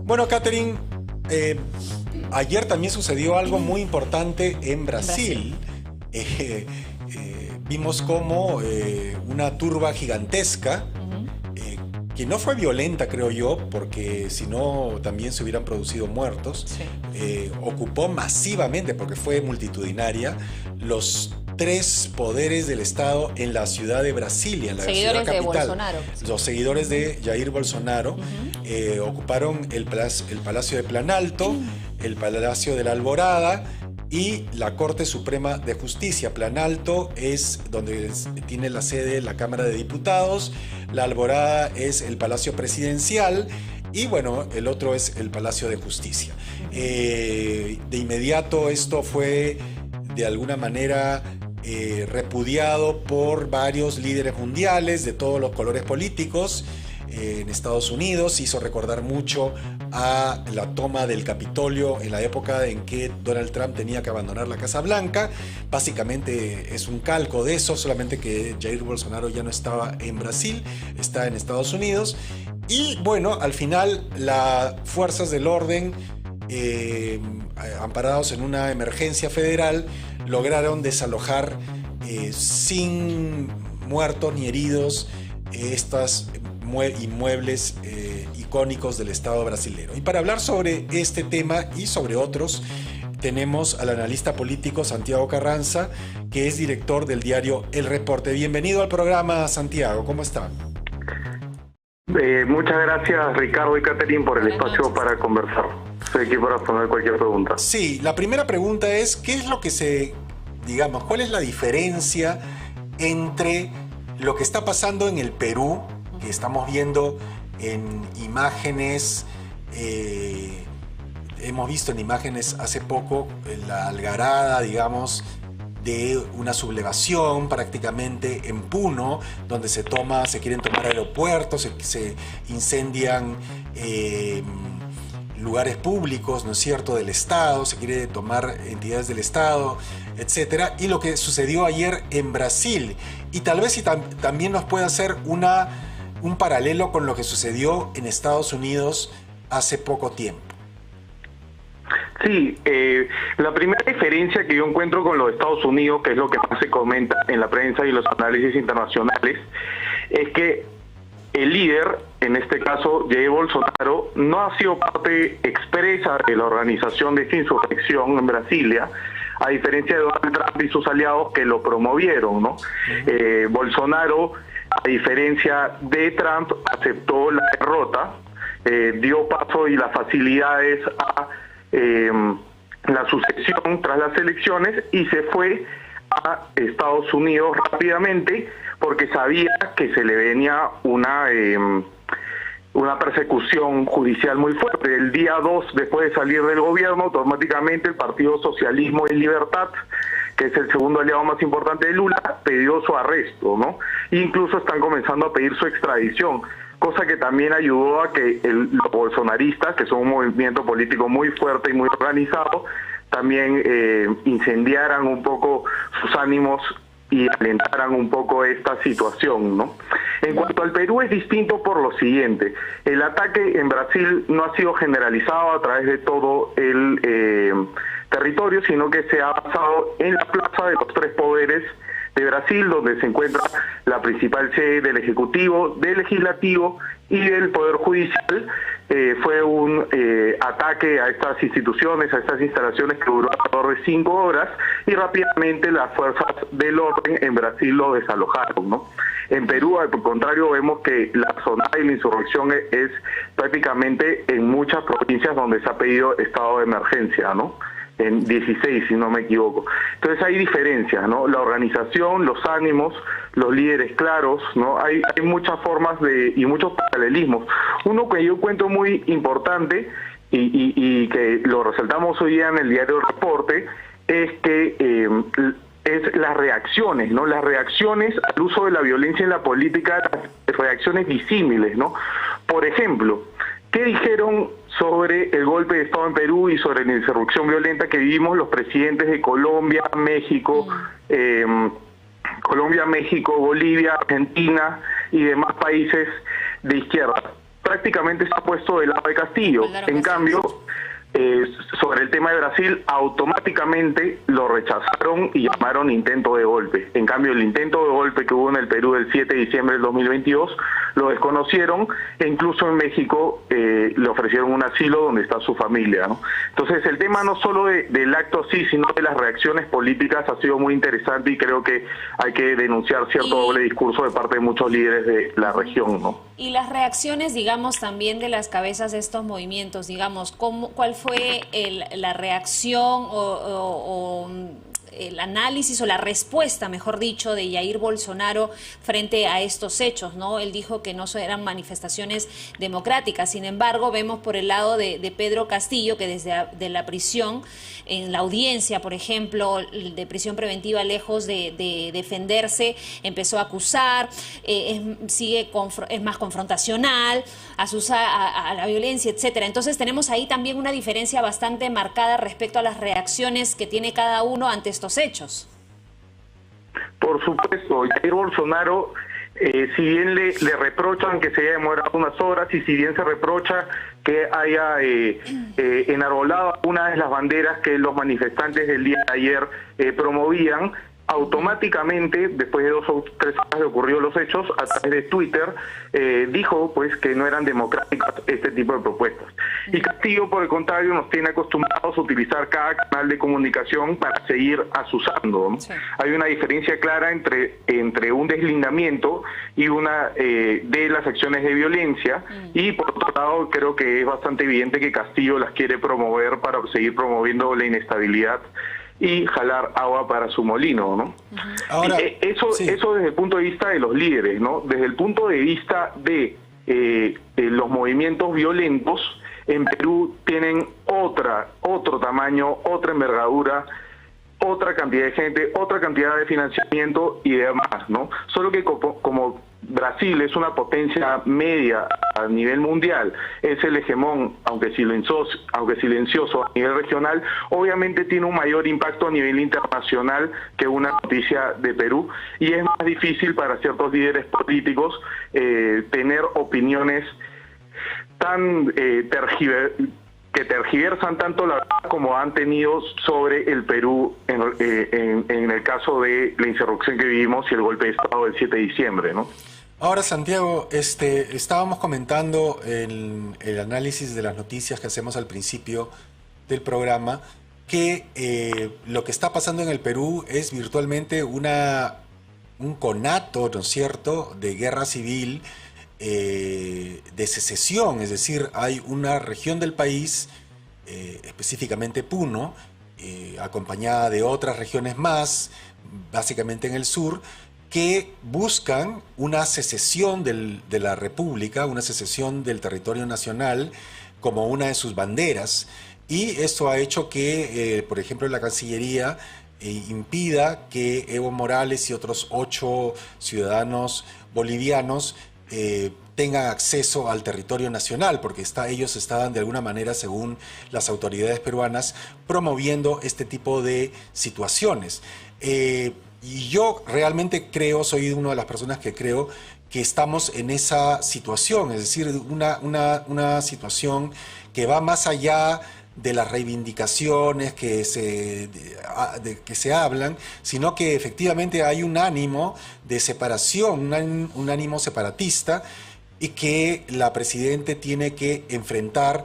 Bueno, Catherine, ayer también sucedió algo muy importante en Brasil. Vimos como una turba gigantesca, que no fue violenta, creo yo, porque si no también se hubieran producido muertos, Sí. ocupó masivamente, porque fue multitudinaria, los tres poderes del Estado en la ciudad de Brasilia, en la ciudad Seguidores de capital. Bolsonaro. Los seguidores de Jair Bolsonaro ocuparon el Palacio de Planalto, el Palacio de la Alborada y la Corte Suprema de Justicia. Planalto es donde tiene la sede la Cámara de Diputados, la Alborada es el Palacio Presidencial y bueno, el otro es el Palacio de Justicia. De inmediato esto fue de alguna manera repudiado por varios líderes mundiales de todos los colores políticos. En Estados Unidos hizo recordar mucho a la toma del Capitolio en la época en que Donald Trump tenía que abandonar la Casa Blanca. Básicamente es un calco de eso, solamente que Jair Bolsonaro ya no estaba en Brasil, está en Estados Unidos. Y bueno, al final las fuerzas del orden, amparados en una emergencia federal, lograron desalojar sin muertos ni heridos estas inmuebles icónicos del Estado brasileño. Y para hablar sobre este tema y sobre otros, tenemos al analista político Santiago Carranza, que es director del diario El Reporte. Bienvenido al programa, Santiago. ¿Cómo está? Muchas gracias, Ricardo y Catherine, por el espacio para conversar. Estoy aquí para responder cualquier pregunta. Sí, la primera pregunta es, ¿qué es lo que digamos, cuál es la diferencia entre lo que está pasando en el Perú, que estamos viendo en imágenes, hemos visto en imágenes hace poco la algarada, digamos, de una sublevación prácticamente en Puno, donde se quieren tomar aeropuertos, se incendian lugares públicos, ¿no es cierto?, del Estado, se quiere tomar entidades del Estado, etcétera, y lo que sucedió ayer en Brasil, y tal vez si también nos puede hacer un paralelo con lo que sucedió en Estados Unidos hace poco tiempo. Sí, la primera diferencia que yo encuentro con los Estados Unidos, que es lo que más se comenta en la prensa y los análisis internacionales, es que el líder, en este caso Jair Bolsonaro, no ha sido parte expresa de la organización de esta insurrección en Brasilia, a diferencia de Donald Trump y sus aliados que lo promovieron, ¿no? Bolsonaro, a diferencia de Trump, aceptó la derrota, dio paso y las facilidades a la sucesión tras las elecciones y se fue a Estados Unidos rápidamente porque sabía que se le venía una persecución judicial muy fuerte. El día 2, después de salir del gobierno, automáticamente el Partido Socialismo y Libertad, que es el segundo aliado más importante de Lula, pidió su arresto, ¿no? Incluso están comenzando a pedir su extradición, cosa que también ayudó a que los bolsonaristas, que son un movimiento político muy fuerte y muy organizado, también incendiaran un poco sus ánimos y alentaran un poco esta situación, ¿no? En cuanto al Perú es distinto por lo siguiente: el ataque en Brasil no ha sido generalizado a través de todo el territorio, sino que se ha basado en la Plaza de los Tres Poderes de Brasil, donde se encuentra la principal sede del Ejecutivo, del Legislativo y del Poder Judicial. Fue un ataque a estas instituciones, a estas instalaciones que duró alrededor de 5 horas y rápidamente las fuerzas del orden en Brasil lo desalojaron, ¿no? En Perú, al contrario, vemos que la zona de la insurrección es prácticamente en muchas provincias donde se ha pedido estado de emergencia, ¿no? En 16, si no me equivoco. Entonces hay diferencias, ¿no? La organización, los ánimos, los líderes claros, ¿no? Hay muchas formas y muchos paralelismos. Uno que yo encuentro muy importante y que lo resaltamos hoy día en el diario El Reporte es que es las reacciones, ¿no? Las reacciones al uso de la violencia en la política, las reacciones disímiles, ¿no? Por ejemplo, ¿qué dijeron sobre el golpe de Estado en Perú y sobre la insurrección violenta que vivimos los presidentes de Colombia, México, Bolivia, Argentina y demás países de izquierda? prácticamente se ha puesto del lado de Castillo. En cambio, sobre el tema de Brasil, automáticamente lo rechazaron y llamaron intento de golpe. En cambio, el intento de golpe que hubo en el Perú el 7 de diciembre del 2022 lo desconocieron, e incluso en México le ofrecieron un asilo donde está su familia, ¿no? Entonces, el tema no solo del acto sí, sino de las reacciones políticas ha sido muy interesante, y creo que hay que denunciar cierto doble discurso de parte de muchos líderes de la región, ¿no? Y las reacciones, digamos, también de las cabezas de estos movimientos, digamos, ¿cuál fue la reacción o el análisis o la respuesta, mejor dicho, de Jair Bolsonaro frente a estos hechos, ¿no? Él dijo que no eran manifestaciones democráticas. Sin embargo, vemos por el lado de Pedro Castillo que desde de la prisión, en la audiencia, por ejemplo, de prisión preventiva, lejos de defenderse, empezó a acusar, es más confrontacional, a la violencia, etcétera. Entonces tenemos ahí también una diferencia bastante marcada respecto a las reacciones que tiene cada uno ante estos hechos. Por supuesto, Jair Bolsonaro, si bien le reprochan que se haya demorado unas horas, y si bien se reprocha que haya enarbolado una de las banderas que los manifestantes del día de ayer promovían, automáticamente, después de 2 o 3 horas de ocurrido los hechos, a través de Twitter, dijo pues que no eran democráticas este tipo de propuestas. Y Castillo, por el contrario, nos tiene acostumbrados a utilizar cada canal de comunicación para seguir asusando, ¿no? Sí. Hay una diferencia clara entre un deslindamiento y una de las acciones de violencia, y por otro lado creo que es bastante evidente que Castillo las quiere promover para seguir promoviendo la inestabilidad y jalar agua para su molino, ¿no? Ahora, eso desde el punto de vista de los líderes, ¿no? Desde el punto de vista de los movimientos violentos, en Perú tienen otro tamaño, otra envergadura, otra cantidad de gente, otra cantidad de financiamiento y demás, ¿no? Solo que como Brasil es una potencia media a nivel mundial, es el hegemón, aunque silencioso a nivel regional, obviamente tiene un mayor impacto a nivel internacional que una noticia de Perú, y es más difícil para ciertos líderes políticos tener opiniones tan que tergiversan tanto la verdad como han tenido sobre el Perú en el caso de la insurrección que vivimos y el golpe de Estado del 7 de diciembre, ¿no? Ahora, Santiago, estábamos comentando el análisis de las noticias que hacemos al principio del programa, que lo que está pasando en el Perú es virtualmente un conato, ¿no es cierto?, de guerra civil, de secesión. Es decir, hay una región del país, específicamente Puno, acompañada de otras regiones más, básicamente en el sur, que buscan una secesión de la República, una secesión del territorio nacional como una de sus banderas, y esto ha hecho que, por ejemplo, la Cancillería impida que Evo Morales y otros 8 ciudadanos bolivianos tengan acceso al territorio nacional, porque ellos estaban de alguna manera, según las autoridades peruanas, promoviendo este tipo de situaciones. Y yo realmente soy una de las personas que creo que estamos en esa situación, es decir, una situación que va más allá de las reivindicaciones que se hablan, sino que efectivamente hay un ánimo de separación, un ánimo separatista, y que la Presidenta tiene que enfrentar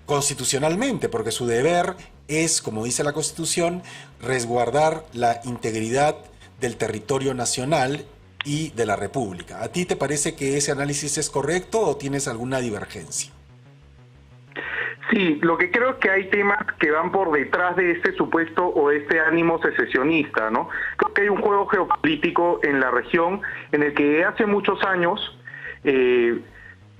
constitucionalmente, porque su deber es, como dice la Constitución, resguardar la integridad del territorio nacional y de la República. ¿A ti te parece que ese análisis es correcto o tienes alguna divergencia? Sí, lo que creo es que hay temas que van por detrás de este supuesto o este ánimo secesionista, ¿no? Creo que hay un juego geopolítico en la región en el que hace muchos años,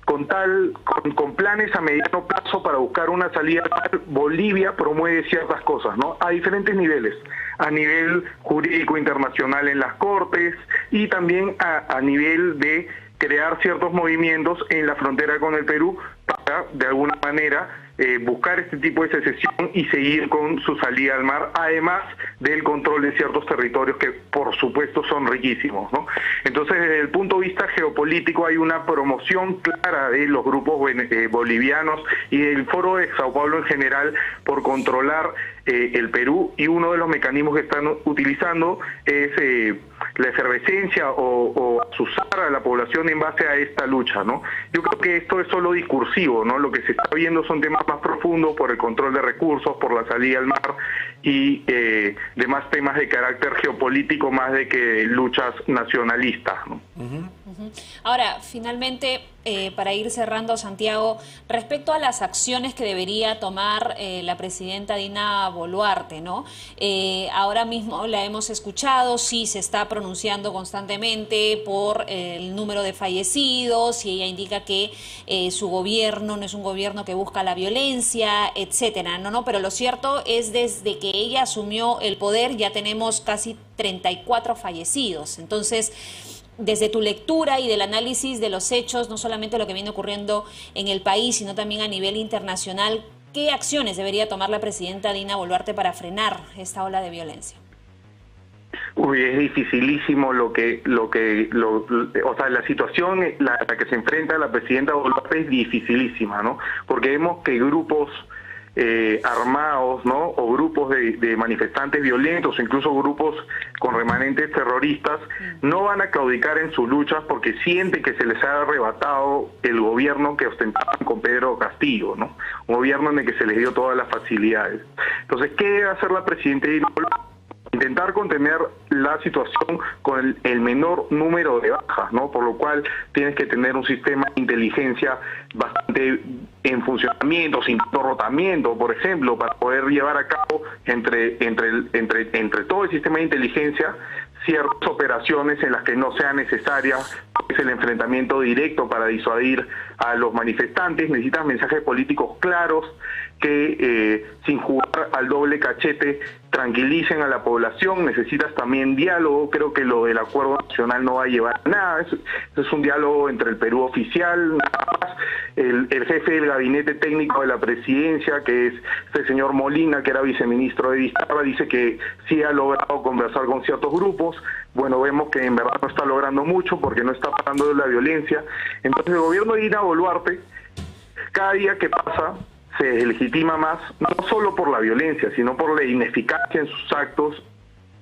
con planes a mediano plazo para buscar una salida, Bolivia promueve ciertas cosas, ¿no? A diferentes niveles, a nivel jurídico internacional en las cortes, y también a nivel de crear ciertos movimientos en la frontera con el Perú, para, de alguna manera, buscar este tipo de secesión y seguir con su salida al mar, además del control de ciertos territorios que, por supuesto, son riquísimos, ¿no? Entonces, desde el punto de vista geopolítico, hay una promoción clara de los grupos bolivianos y del Foro de Sao Paulo en general por controlar el Perú, y uno de los mecanismos que están utilizando es la efervescencia o asusar a la población en base a esta lucha, ¿no? Yo creo que esto es solo discursivo, ¿no? Lo que se está viendo son temas más profundos por el control de recursos, por la salida al mar y demás temas de carácter geopolítico más de que luchas nacionalistas, ¿no? Ahora, finalmente, para ir cerrando, Santiago, respecto a las acciones que debería tomar la presidenta Dina Boluarte, ¿no? Ahora mismo la hemos escuchado, sí se está pronunciando constantemente por el número de fallecidos, y ella indica que su gobierno no es un gobierno que busca la violencia, etcétera, ¿no? Pero lo cierto es, desde que ella asumió el poder ya tenemos casi 34 fallecidos. Entonces, desde tu lectura y del análisis de los hechos, no solamente lo que viene ocurriendo en el país, sino también a nivel internacional, ¿qué acciones debería tomar la presidenta Dina Boluarte para frenar esta ola de violencia? Uy, es dificilísimo o sea, la situación la que se enfrenta la presidenta Boluarte es dificilísima, ¿no? Porque vemos que grupos armados, ¿no? O grupos de manifestantes violentos, o incluso grupos con remanentes terroristas, no van a claudicar en sus luchas porque sienten que se les ha arrebatado el gobierno que ostentaban con Pedro Castillo, ¿no? Un gobierno en el que se les dio todas las facilidades. Entonces, ¿qué debe hacer la presidenta? Intentar contener la situación con el menor número de bajas, ¿no? Por lo cual tienes que tener un sistema de inteligencia bastante en funcionamiento, sin rotamiento, por ejemplo, para poder llevar a cabo entre todo el sistema de inteligencia ciertas operaciones en las que no sea necesaria el enfrentamiento directo para disuadir a los manifestantes. Necesitas mensajes políticos claros que sin jugar al doble cachete tranquilicen a la población. Necesitas también diálogo. Creo que lo del acuerdo nacional no va a llevar a nada. Es un diálogo entre el Perú oficial, nada más. El jefe del gabinete técnico de la presidencia, que es el señor Molina, que era viceministro de Vizcarra, dice que sí ha logrado conversar con ciertos grupos. Bueno, vemos que en verdad no está logrando mucho porque no está parando de la violencia. Entonces el gobierno de Dina Boluarte, cada día que pasa, se deslegitima más, no solo por la violencia, sino por la ineficacia en sus actos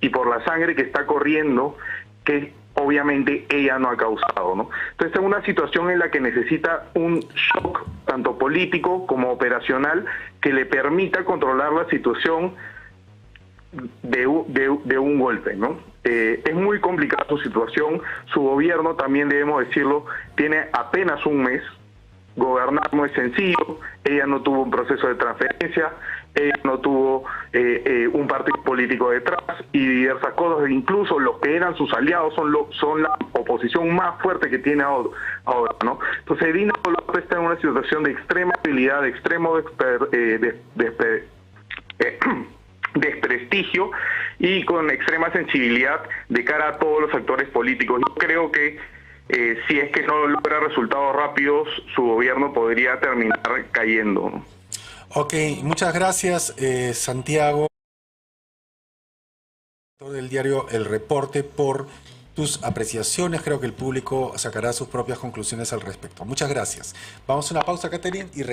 y por la sangre que está corriendo, que obviamente ella no ha causado, ¿no? Entonces, es una situación en la que necesita un shock, tanto político como operacional, que le permita controlar la situación de un golpe, ¿no? Es muy complicada su situación. Su gobierno, también debemos decirlo, tiene apenas un mes. Gobernar no es sencillo. Ella no tuvo un proceso de transferencia, ella no tuvo un partido político detrás y diversas cosas. Incluso los que eran sus aliados son la oposición más fuerte que tiene ahora, ¿no? Entonces Dina Boluarte está en una situación de extrema debilidad, de extremo desprestigio y con extrema sensibilidad de cara a todos los actores políticos. Yo creo que si es que no logra resultados rápidos, su gobierno podría terminar cayendo, ¿no? Ok, muchas gracias, Santiago, del diario El Reporte, por tus apreciaciones. Creo que el público sacará sus propias conclusiones al respecto. Muchas gracias. Vamos a una pausa, Catherine, y